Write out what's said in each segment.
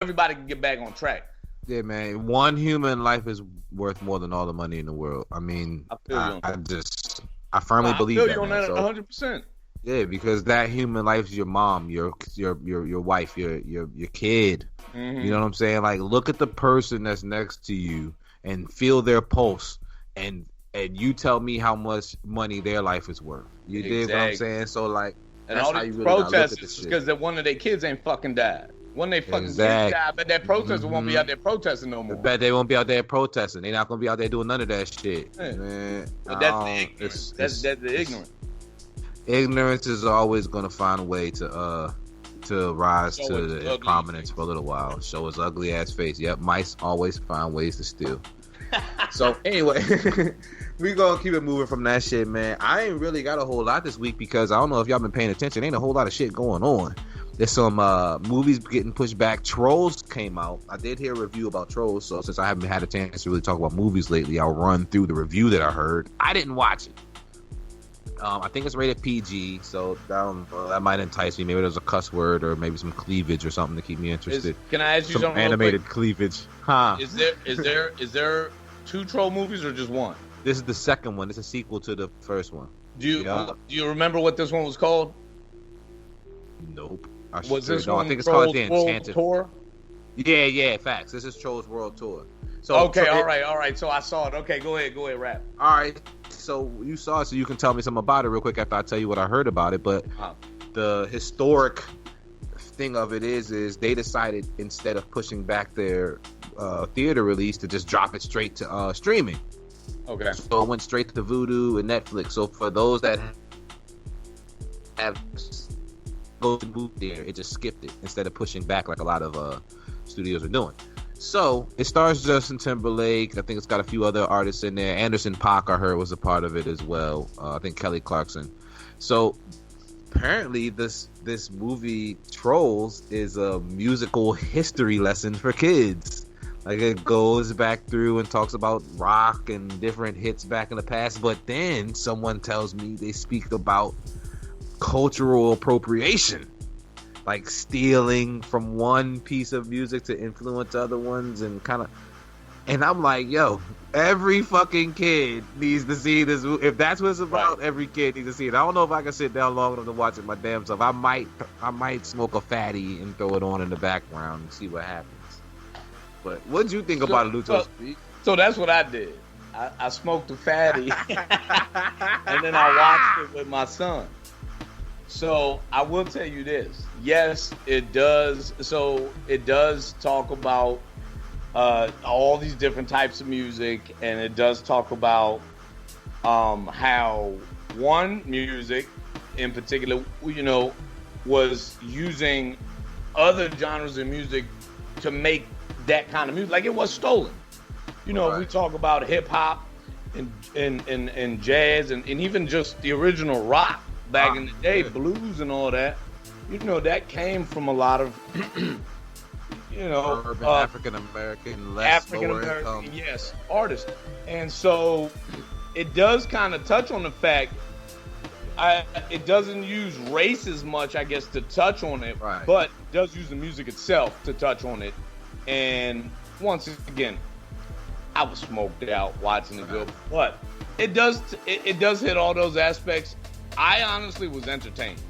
everybody can get back on track. Yeah, man. One human life is worth more than all the money in the world. I mean, I firmly believe that. I feel you on that 100%. Yeah, because that human life is your mom, your wife, your kid. Mm-hmm. You know what I'm saying? Like, look at the person that's next to you and feel their pulse, and you tell me how much money their life is worth. You dig what I'm saying? So like, and all these protesters because that one of their kids ain't fucking died. One of their fucking kids died, but that protester won't be out there protesting no more. I bet they won't be out there protesting. They're not gonna be out there doing none of that shit. Yeah. Man, but that's the ignorance. That's the ignorance. Ignorance is always gonna find a way to rise to the prominence for a little while. Show his ugly ass face. Yep, mice always find ways to steal. So anyway, we gonna keep it moving from that shit, man. I ain't really got a whole lot this week because I don't know if y'all been paying attention. Ain't a whole lot of shit going on. There's some movies getting pushed back. Trolls came out. I did hear a review about Trolls, so since I haven't had a chance to really talk about movies lately, I'll run through the review that I heard. I didn't watch it. I think it's rated PG, so that might entice me. Maybe there's a cuss word or maybe some cleavage or something to keep me interested. Can I ask you something? Animated cleavage, huh? Is there 2 troll movies or just one? This is the second one. It's a sequel to the first one. Do you remember what this one was called? Nope. I think it's called The Enchanted Tour. Yeah, facts. This is Trolls World Tour. So all right. So I saw it. Okay, go ahead, rap. All right. So you saw it, so you can tell me something about it real quick after I tell you what I heard about it. But the historic thing of it is they decided instead of pushing back their theater release to just drop it straight to streaming. Okay. So it went straight to Vudu and Netflix. So for those that have go to move there, it just skipped it instead of pushing back like a lot of studios are doing. So it stars Justin Timberlake. I think it's got a few other artists in there. Anderson .Paak, I heard, was a part of it as well. I think Kelly Clarkson. So apparently this movie Trolls is a musical history lesson for kids. Like, it goes back through and talks about rock and different hits back in the past, but then someone tells me they speak about cultural appropriation, like stealing from one piece of music to influence other ones, and I'm like, yo, every fucking kid needs to see this. If that's what it's about, every kid needs to see it. I don't know if I can sit down long enough to watch it my damn self. I might smoke a fatty and throw it on in the background and see what happens. But what did you think about it, LuchoSpeax? So that's what I did. I smoked a fatty and then I watched it with my son. So I will tell you this. Yes, it does. So it does talk about all these different types of music, and it does talk about how one music in particular, was using other genres of music to make that kind of music. Like, it was stolen. We talk about hip hop and jazz and even just the original rock back in the day, blues and all that. That came from a lot of urban African-American, lower income, yes, artists. And so it does kind of touch on the fact it doesn't use race as much, I guess, to touch on it, but it does use the music itself to touch on it. And once again, I was smoked out watching it go, but it does hit all those aspects. I honestly was entertained.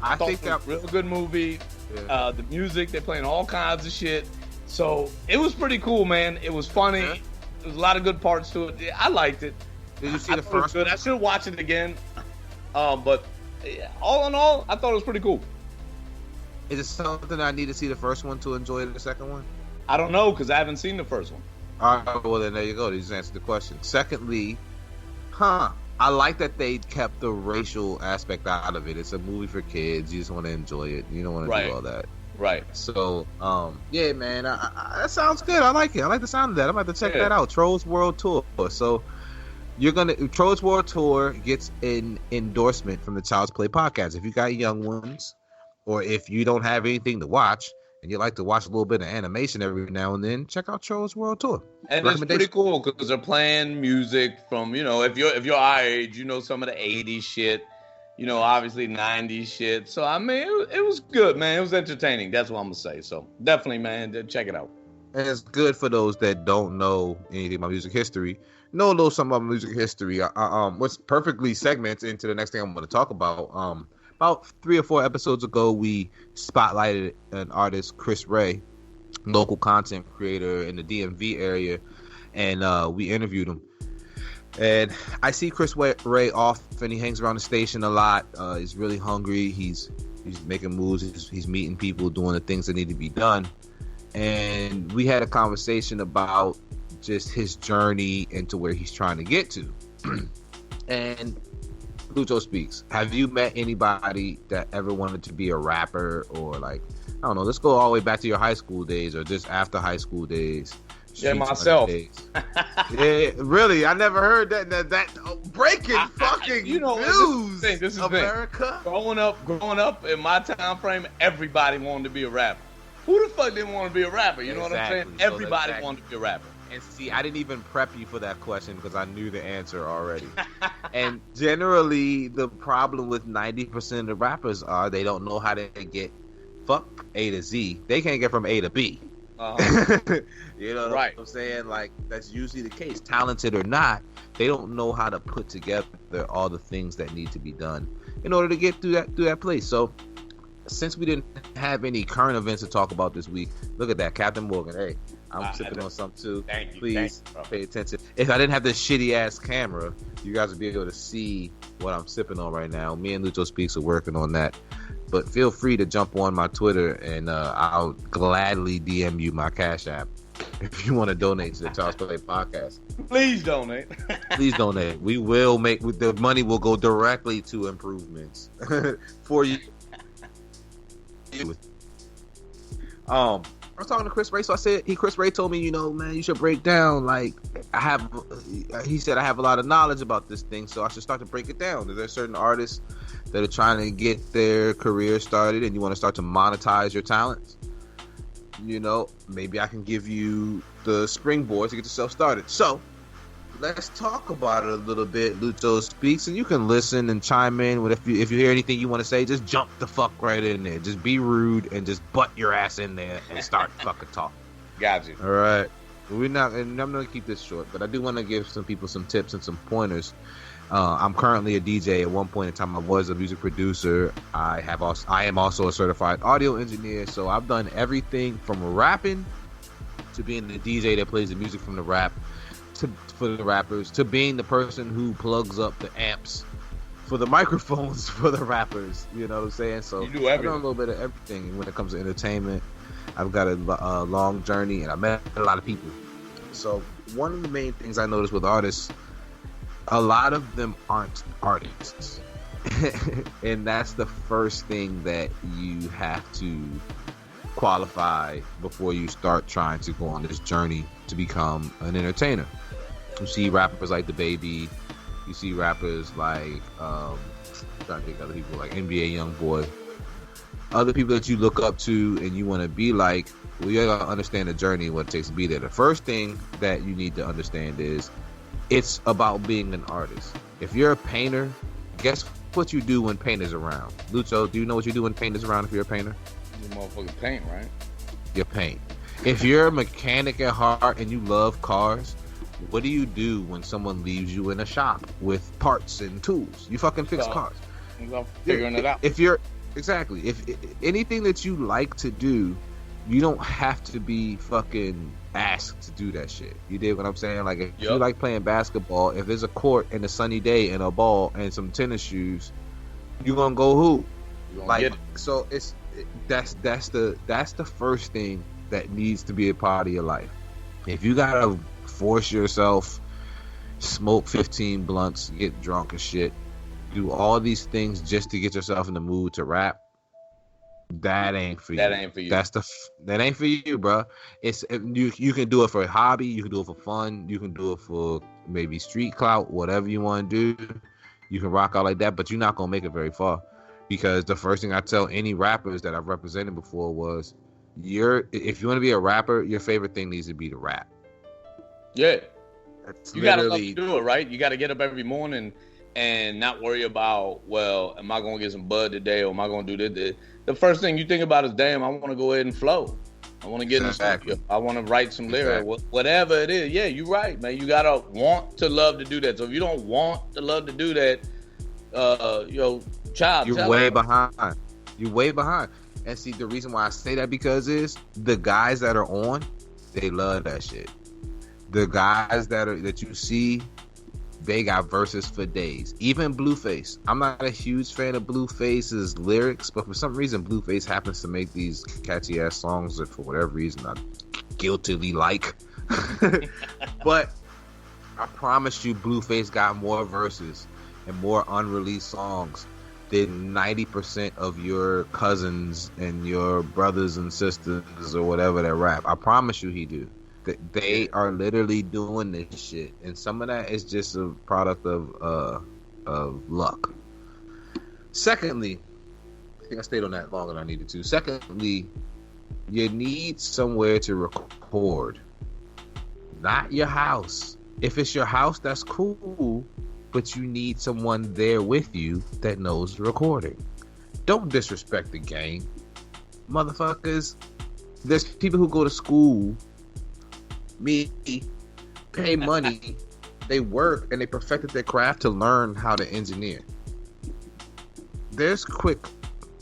I thought it was a real good movie. Yeah. The music, they're playing all kinds of shit. So it was pretty cool, man. It was funny. Yeah. There was a lot of good parts to it. I liked it. Did you see the first one? I should watch it again. But all in all, I thought it was pretty cool. Is it something I need to see the first one to enjoy the second one? I don't know, because I haven't seen the first one. All right, well, then there you go. You just answered the question. Secondly, I like that they kept the racial aspect out of it. It's a movie for kids. You just want to enjoy it. You don't want to do all that. Right. So, yeah, man, that sounds good. I like it. I like the sound of that. I'm about to check that out. Trolls World Tour. So, Trolls World Tour gets an endorsement from the ChildsPlay Podcast. If you got young ones, or if you don't have anything to watch, and you like to watch a little bit of animation every now and then, check out Trolls World Tour. And it's pretty cool because they're playing music from, if you're our age, some of the 80s shit. obviously 90s shit. So, I mean, it was good, man. It was entertaining. That's what I'm going to say. So, definitely, man, check it out. And it's good for those that don't know anything about music history. Know a little something about music history. What's perfectly segments into the next thing I'm going to talk about. About 3 or 4 episodes ago, we spotlighted an artist, Chris Ray, local content creator in the DMV area, and we interviewed him. And I see Chris Ray off, and he hangs around the station a lot. He's really hungry. He's making moves. He's meeting people, doing the things that need to be done. And we had a conversation about just his journey into where he's trying to get to. And LuchoSpeax, have you met anybody that ever wanted to be a rapper, or like, I don't know, let's go all the way back to your high school days or just after high school days? Yeah, myself. Yeah, really, I never heard that breaking fucking news. This is America. Growing up in my time frame, everybody wanted to be a rapper. Who the fuck didn't want to be a rapper? You know what I'm saying? Everybody wanted to be a rapper. And see, I didn't even prep you for that question because I knew the answer already. And generally, the problem with 90% of the rappers are they don't know how to get A to Z. They can't get from A to B. You know what I'm saying? Like, that's usually the case. Talented or not, they don't know how to put together all the things that need to be done in order to get through that place. So, since we didn't have any current events to talk about this week, look at that, Captain Morgan. Hey, I'm sipping on something too. Thank you. Please pay attention. If I didn't have this shitty ass camera, you guys would be able to see what I'm sipping on right now. Me and LuchoSpeax are working on that. But feel free to jump on my Twitter, and I'll gladly DM you my Cash App if you want to donate to the ChildsPlay Podcast. Please donate. Please donate. We will the money will go directly to improvements for you. I was talking to Chris Ray, so I said Chris Ray told me, man, you should break down. Like, he said I have a lot of knowledge about this thing, so I should start to break it down. Are there certain artists that are trying to get their career started, and you want to start to monetize your talents? Maybe I can give you the springboard to get yourself started. So let's talk about it a little bit, LuchoSpeax, and you can listen and chime in. If you hear anything you want to say, just jump the fuck right in there. Just be rude and just butt your ass in there and start fucking talking. Got you. All right. And I'm going to keep this short, but I do want to give some people some tips and some pointers. I'm currently a DJ. At one point in time, I was a music producer. I am also a certified audio engineer. So I've done everything from rapping to being the DJ that plays the music from the rap for the rappers, to being the person who plugs up the amps for the microphones for the rappers. You know what I'm saying? So you do everything. I've done a little bit of everything when it comes to entertainment. I've got a long journey, and I met a lot of people. So one of the main things I noticed with artists, a lot of them aren't artists. And that's the first thing that you have to qualify before you start trying to go on this journey to become an entertainer. You see rappers like DaBaby, you see rappers like I'm trying to think of other people like NBA Youngboy, other people that you look up to and you want to be like. Well, you gotta understand the journey and what it takes to be there. The first thing that you need to understand is it's about being an artist. If you're a painter, guess what you do when paint is around? Lucho, do you know what you do when paint is around if you're a painter? You motherfucking paint, right? You paint. If you're a mechanic at heart and you love cars, what do you do when someone leaves you in a shop with parts and tools? You fucking fix cars. I'm figuring it out. If anything that you like to do, you don't have to be fucking asked to do that shit. You dig what I'm saying? Like, if you like playing basketball, if there's a court and a sunny day and a ball and some tennis shoes, you gonna go hoop. Like, so that's the first thing that needs to be a part of your life. If you gotta force yourself, smoke 15 blunts, get drunk and shit, do all these things just to get yourself in the mood to rap, that ain't for you. That ain't for you. That ain't for you, bro. You can do it for a hobby, you can do it for fun, you can do it for maybe street clout, whatever you want to do. You can rock out like that, but you're not gonna make it very far. Because the first thing I tell any rappers that I've represented before was, if you want to be a rapper, your favorite thing needs to be to rap. Yeah. You gotta love to do it, right? You gotta get up every morning and not worry about, well, am I going to get some bud today or am I going to do this? The first thing you think about is, damn, I want to go ahead and flow. I want to get in the studio. I want to write some lyrics, whatever it is. Yeah, you're right, man. You got to want to love to do that. So if you don't want to love to do that, child, you're way behind. You're way behind. And see, the reason why I say that because is the guys that are on, they love that shit. The guys that you see, they got verses for days. Even Blueface. I'm not a huge fan of Blueface's lyrics, but for some reason, Blueface happens to make these catchy ass songs that for whatever reason I guiltily like. But I promise you, Blueface got more verses and more unreleased songs than 90% of your cousins and your brothers and sisters or whatever that rap. I promise you he do. They are literally doing this shit, and some of that is just a product of luck. Secondly, I think I stayed on that longer than I needed to. Secondly, you need somewhere to record, not your house. If it's your house, that's cool, but you need someone there with you that knows recording. Don't disrespect the game, motherfuckers. There's people who go to school. Me, pay money, they work and they perfected their craft to learn how to engineer. There's quick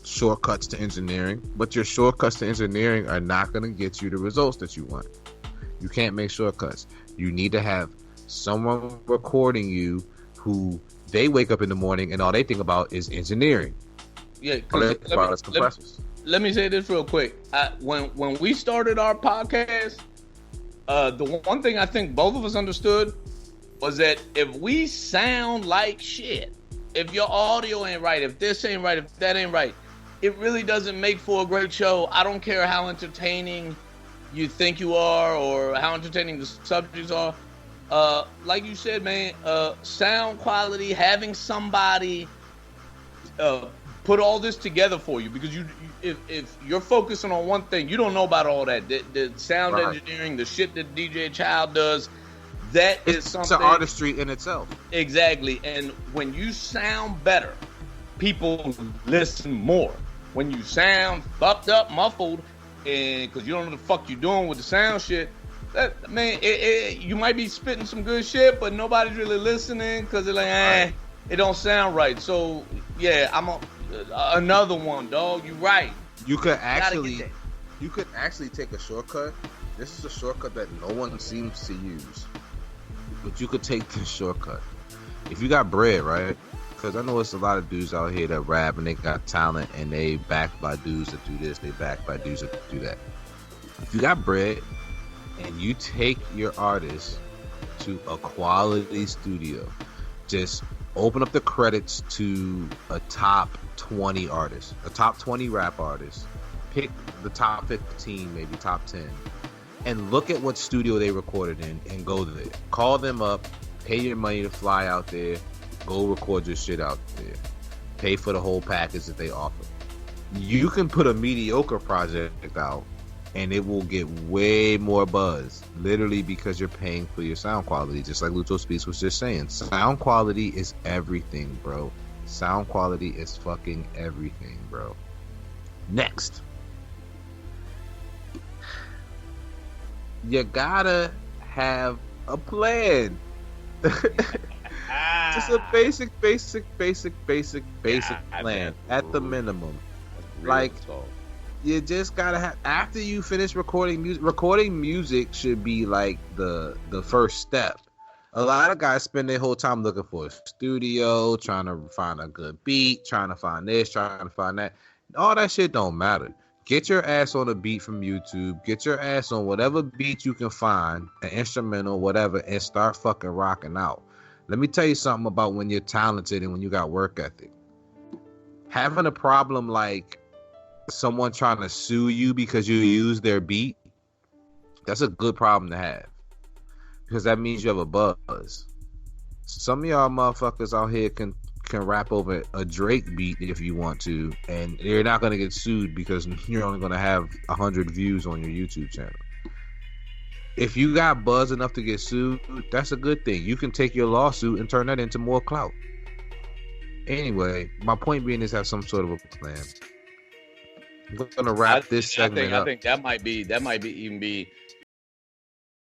shortcuts to engineering, but your shortcuts to engineering are not going to get you the results that you want. You can't make shortcuts. You need to have someone recording you who they wake up in the morning and all they think about is engineering. Yeah, let me say this real quick. When we started our podcast, the one thing I think both of us understood was that if we sound like shit, if your audio ain't right, if this ain't right, if that ain't right, it really doesn't make for a great show. I don't care how entertaining you think you are or how entertaining the subjects are. Like you said, man, sound quality, having somebody put all this together for you, because if you're focusing on one thing, you don't know about all that. The sound engineering, the shit that DJ Child does, is something. It's an artistry in itself. Exactly. And when you sound better, people listen more. When you sound fucked up, muffled, and because you don't know the fuck you're doing with the sound shit, that, man, you might be spitting some good shit, but nobody's really listening because they're like, it don't sound right. So yeah, I'm another one, dog. You right. You could actually take a shortcut. This is a shortcut that no one seems to use, but you could take this shortcut if you got bread, right? Because I know it's a lot of dudes out here that rap and they got talent and they backed by dudes that do this, they backed by dudes that do that. If you got bread and you take your artist to a quality studio, just open up the credits to a top 20 artist, a top 20 rap artist, pick the top 15, maybe top 10, and look at what studio they recorded in and go there. Call them up, pay your money to fly out there, go record your shit out there. Pay for the whole package that they offer. You can put a mediocre project out and it will get way more buzz, literally because you're paying for your sound quality, just like LuchoSpeax was just saying. Sound quality is everything, bro. Sound quality is fucking everything, bro. Next. You gotta have a plan. Just a basic plan at the minimum. Like, you just gotta have, after you finish recording music should be like the first step. A lot of guys spend their whole time looking for a studio, trying to find a good beat, trying to find this, trying to find that. All that shit don't matter. Get your ass on a beat from YouTube. Get your ass on whatever beat you can find, an instrumental, whatever, and start fucking rocking out. Let me tell you something about when you're talented and when you got work ethic. Having a problem like someone trying to sue you because you use their beat, that's a good problem to have, because that means you have a buzz. Some of y'all motherfuckers out here can rap over a Drake beat if you want to, and you're not going to get sued because you're only going to have 100 views on your YouTube channel. If you got buzz enough to get sued, that's a good thing. You can take your lawsuit and turn that into more clout. Anyway, my point being is have some sort of a plan. We're gonna wrap this segment up. I think that might be even be